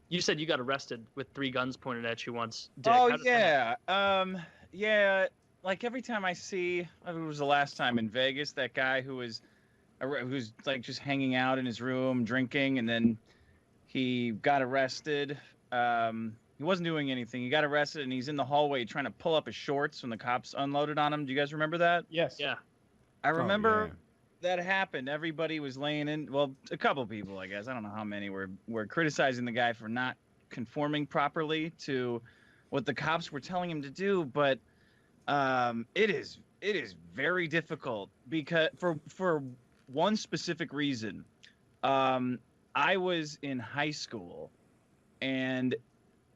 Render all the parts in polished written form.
You said you got arrested with 3 guns pointed at you once, Dick. Oh How did that yeah, yeah. Like every time I see, it was the last time in Vegas, that guy who's like just hanging out in his room drinking, and then he got arrested. He wasn't doing anything. He got arrested, and he's in the hallway trying to pull up his shorts when the cops unloaded on him. Do you guys remember that? Yes. Yeah. I remember yeah. that happened. Everybody was laying in. Well, a couple people, I guess. I don't know how many were criticizing the guy for not conforming properly to what the cops were telling him to do. But it is very difficult because for one specific reason. I was in high school, and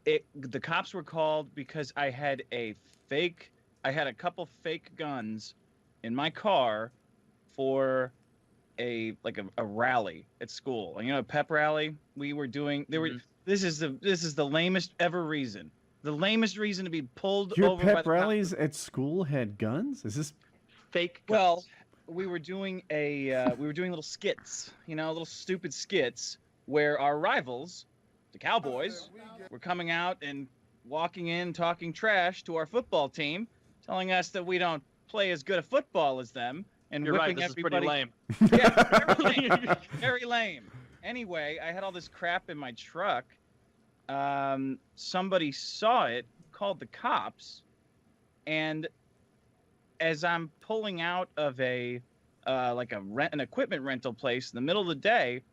the cops were called because I had a couple fake guns in my car for a rally at school. You know, a pep rally we were doing. This is the lamest ever reason. The lamest reason to be pulled Your over by pep the rallies at school had guns? Is this Fake guns. Well, we were doing little skits, little stupid skits where our rivals, the Cowboys, were coming out and walking in, talking trash to our football team, telling us that we don't play as good a football as them, and You're right, whipping this everybody. is pretty lame. Yeah, very lame. Very lame. Anyway, I had all this crap in my truck. Somebody saw it, called the cops, and as I'm pulling out of an equipment rental place in the middle of the day,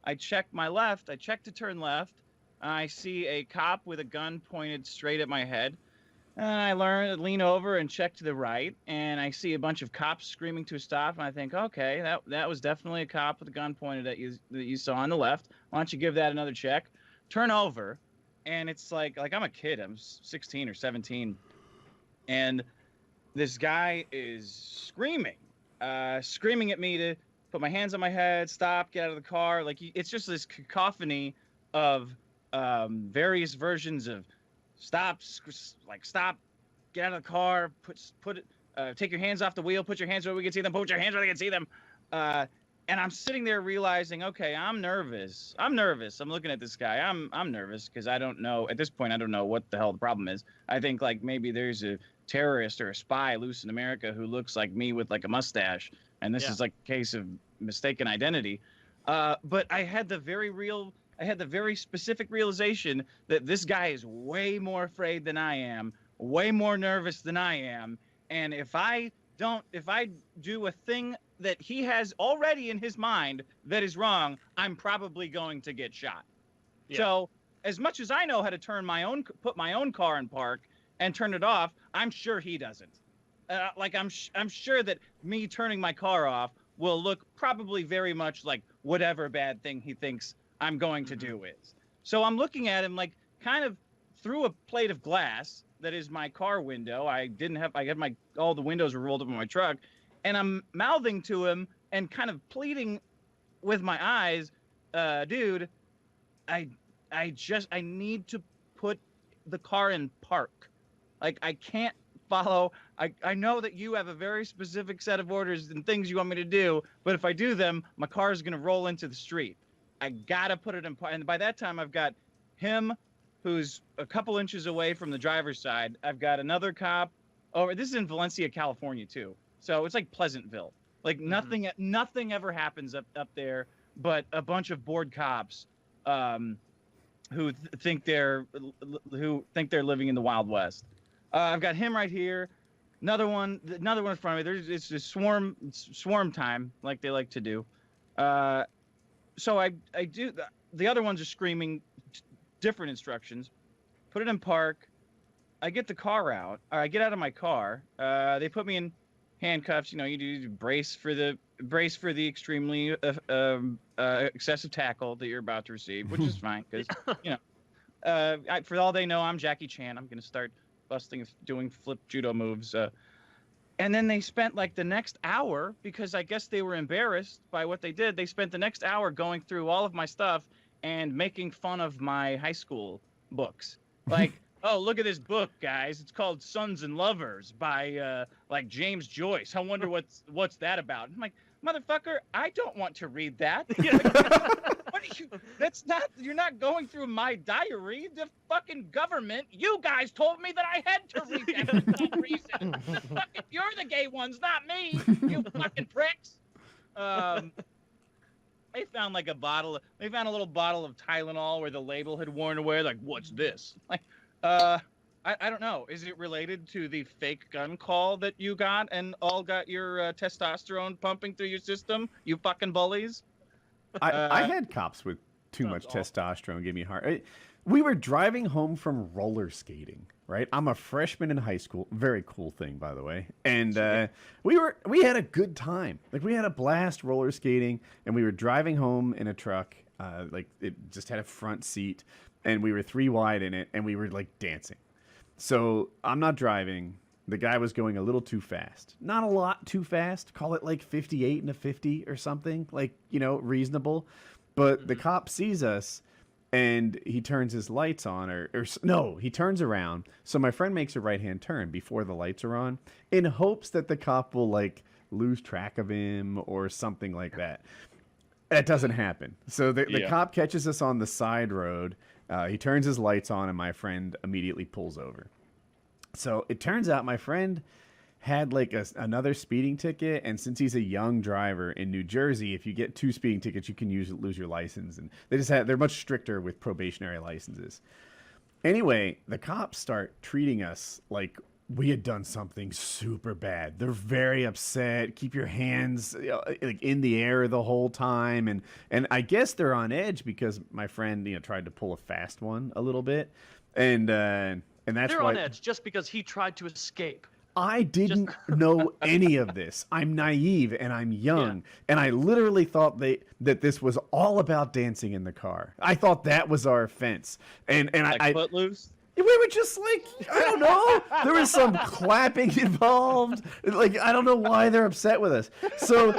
I check my left. I check to turn left. I see a cop with a gun pointed straight at my head. And I lean over and check to the right, and I see a bunch of cops screaming to a stop. And I think, okay, that was definitely a cop with a gun pointed at you that you saw on the left. Why don't you give that another check? Turn over, and it's like I'm a kid. I'm 16 or 17, and this guy is screaming at me to put my hands on my head, stop, get out of the car. Like, it's just this cacophony of various versions of stop, get out of the car, take your hands off the wheel, put your hands where we can see them, put your hands where they can see them. And I'm sitting there realizing, okay, I'm nervous. I'm looking at this guy. I'm nervous because I don't know. At this point, I don't know what the hell the problem is. I think like maybe there's a terrorist or a spy loose in America who looks like me with like a mustache, and this is like a case of mistaken identity. But I had the very specific realization that this guy is way more afraid than I am, way more nervous than I am, and if I do a thing that he has already in his mind that is wrong, I'm probably going to get shot. Yeah. So as much as I know how to put my own car in park and turn it off, I'm sure he doesn't. I'm sure that me turning my car off will look probably very much like whatever bad thing he thinks I'm going to do is. So I'm looking at him like kind of through a plate of glass that is my car window. All the windows were rolled up in my truck, and I'm mouthing to him and kind of pleading with my eyes, dude, I need to put the car in park. Like, I can't follow. I know that you have a very specific set of orders and things you want me to do, but if I do them, my car is going to roll into the street. I gotta put it in park. And by that time, I've got him, who's a couple inches away from the driver's side. I've got another cop. Oh, this is in Valencia, California, too. So it's like Pleasantville. Like nothing ever happens up there, but a bunch of bored cops who think they're living in the Wild West. I've got him right here. Another one in front of me. It's just swarm time, like they like to do. So I do. The other ones are screaming different instructions. Put it in park. I get the car out. I get out of my car. They put me in handcuffs. You do brace for the extremely excessive tackle that you're about to receive, which is fine because for all they know, I'm Jackie Chan. I'm gonna start doing flip judo moves. And then they spent like the next hour, because I guess they were embarrassed by what they did. They spent the next hour going through all of my stuff and making fun of my high school books. Like, oh, look at this book, guys. It's called Sons and Lovers by like James Joyce. I wonder what's that about. I'm like, motherfucker, I don't want to read that. What What are you? That's not. You're not going through my diary. The fucking government. You guys told me that I had to read that for some reason. Fucking, you're the gay ones, not me. You fucking pricks. They found like a bottle. They found a little bottle of Tylenol where the label had worn away. Like, what's this? Like, I don't know. Is it related to the fake gun call that you got and all got your testosterone pumping through your system? You fucking bullies. I had cops with too much testosterone give me a heart. We were driving home from roller skating, right? I'm a freshman in high school. Very cool thing, by the way. And we had a good time. Like, we had a blast roller skating, and we were driving home in a truck. Like, it just had a front seat, and we were 3 wide in it, and we were like dancing. So I'm not driving. The guy was going a little too fast. Not a lot too fast. Call it like 58 and a 50 or something. Like, reasonable. But the cop sees us, and he turns his lights on. No, he turns around. So my friend makes a right-hand turn before the lights are on in hopes that the cop will, like, lose track of him or something like that. That doesn't happen. So the cop catches us on the side road. He turns his lights on, and my friend immediately pulls over. So it turns out my friend had like another speeding ticket, and since he's a young driver in New Jersey, if you get 2 speeding tickets, you can lose your license, and they're much stricter with probationary licenses. Anyway, the cops start treating us like we had done something super bad. They're very upset. Keep your hands like in the air the whole time, and I guess they're on edge because my friend tried to pull a fast one a little bit, and that's They're why on edge just because he tried to escape. I didn't know any of this. I'm naive and I'm young, and I literally thought that this was all about dancing in the car. I thought that was our offense, and Like Footloose. we were just like, I don't know. There was some clapping involved. Like, I don't know why they're upset with us. So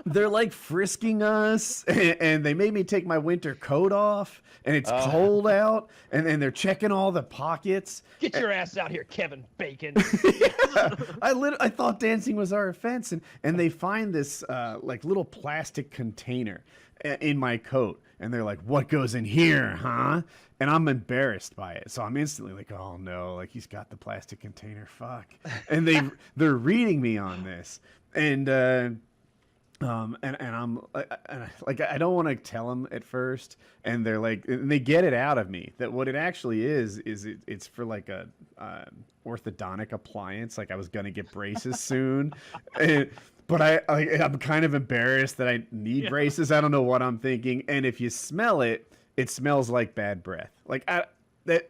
they're like frisking us, and they made me take my winter coat off, and it's cold out, and they're checking all the pockets. Get your ass out here, Kevin Bacon. Yeah, I thought dancing was our offense, and they find this like little plastic container in my coat, and they're like, "What goes in here, huh?" And I'm embarrassed by it, so I'm instantly like, "Oh no!" Like, he's got the plastic container. Fuck. And they're reading me on this, and I'm like, I don't want to tell them at first, and they're like, and they get it out of me that what it actually is it's for like a orthodontic appliance. Like, I was gonna get braces soon, but I'm kind of embarrassed that I need braces. I don't know what I'm thinking, and if you smell it, it smells like bad breath. Like, that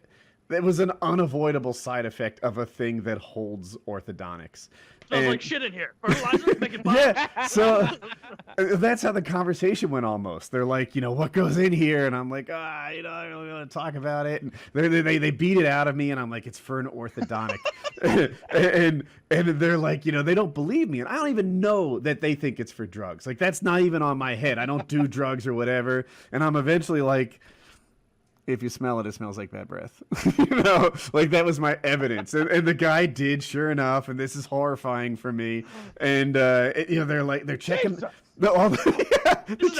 was an unavoidable side effect of a thing that holds orthodontics. Smells like shit in here. Fertilizer, making fun. Yeah, so that's how the conversation went almost. They're like, what goes in here? And I'm like, I don't really want to talk about it. And they beat it out of me, and I'm like, it's for an orthodontic. and they're like, they don't believe me. And I don't even know that they think it's for drugs. Like, that's not even on my head. I don't do drugs or whatever. And I'm eventually like, if you smell it, it smells like bad breath. Like, that was my evidence. And the guy did, sure enough, and this is horrifying for me. And, they're checking. This is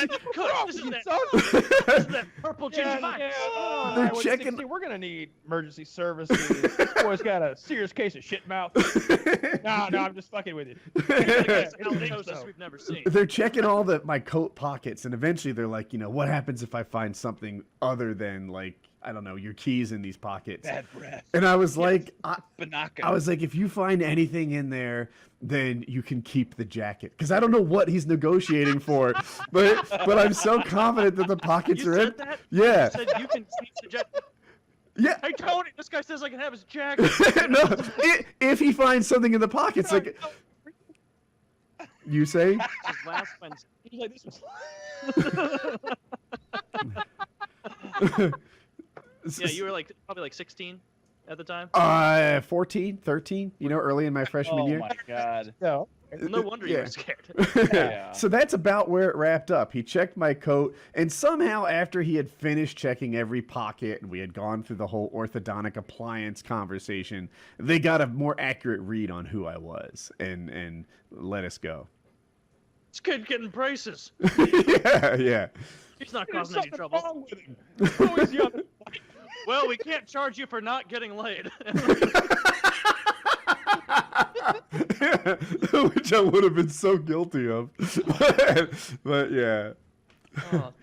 that purple gingivitis. They're checking. We're going to need emergency services. Boy's got a serious case of shit mouth. No, I'm just fucking with you. Halitosis we've never seen. They're checking all my coat pockets, and eventually they're like, what happens if I find something other than, like, I don't know, your keys in these pockets? Bad breath. And I was like, Banaka. I was like, if you find anything in there, then you can keep the jacket. Because I don't know what he's negotiating for, but I'm so confident that the pockets are in. That? Yeah. You said you can keep the jacket. Yeah. I told him. This guy says I can have his jacket. No, if he finds something in the pockets, like, you say? This is last Wednesday. He's like, this was... Yeah, you were probably 16 at the time. 14, 13, early in my freshman year. Oh my god. No. Well, no wonder you were scared. Yeah. So that's about where it wrapped up. He checked my coat, and somehow after he had finished checking every pocket and we had gone through the whole orthodontic appliance conversation, they got a more accurate read on who I was and let us go. This kid getting braces. Yeah. He's not There's causing any something trouble. wrong with him. Who is young? Well, we can't charge you for not getting laid. Which I would have been so guilty of. But yeah. Oh.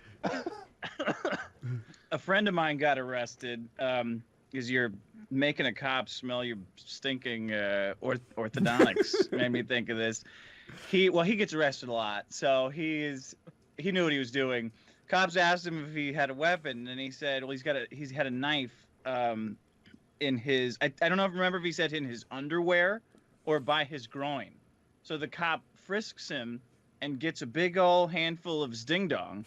A friend of mine got arrested because you're making a cop smell your stinking orthodontics. Made me think of this. He gets arrested a lot, so he knew what he was doing. Cops asked him if he had a weapon, and he said, well, he's had a knife in his, I don't know if remember if he said in his underwear or by his groin. So the cop frisks him and gets a big old handful of his ding dong,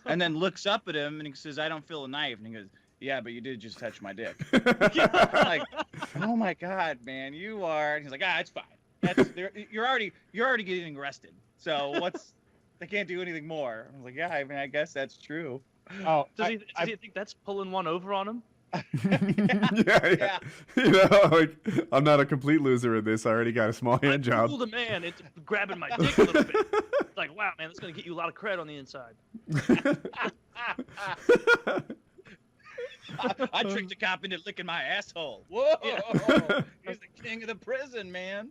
and then looks up at him and he says, I don't feel a knife. And he goes, yeah, but you did just touch my dick. I'm like, oh my God, man, you are. And he's like, it's fine. You're already getting arrested. So they can't do anything more. I was like, yeah, I mean, I guess that's true. Oh, Does he think that's pulling one over on him? Yeah. You know, like, I'm not a complete loser at this. I already got a small hand I job. fooled a man. It's grabbing my dick a little bit. It's like, wow, man, that's gonna get you a lot of cred on the inside. I tricked a cop into licking my asshole. Whoa! He's the king of the prison, man.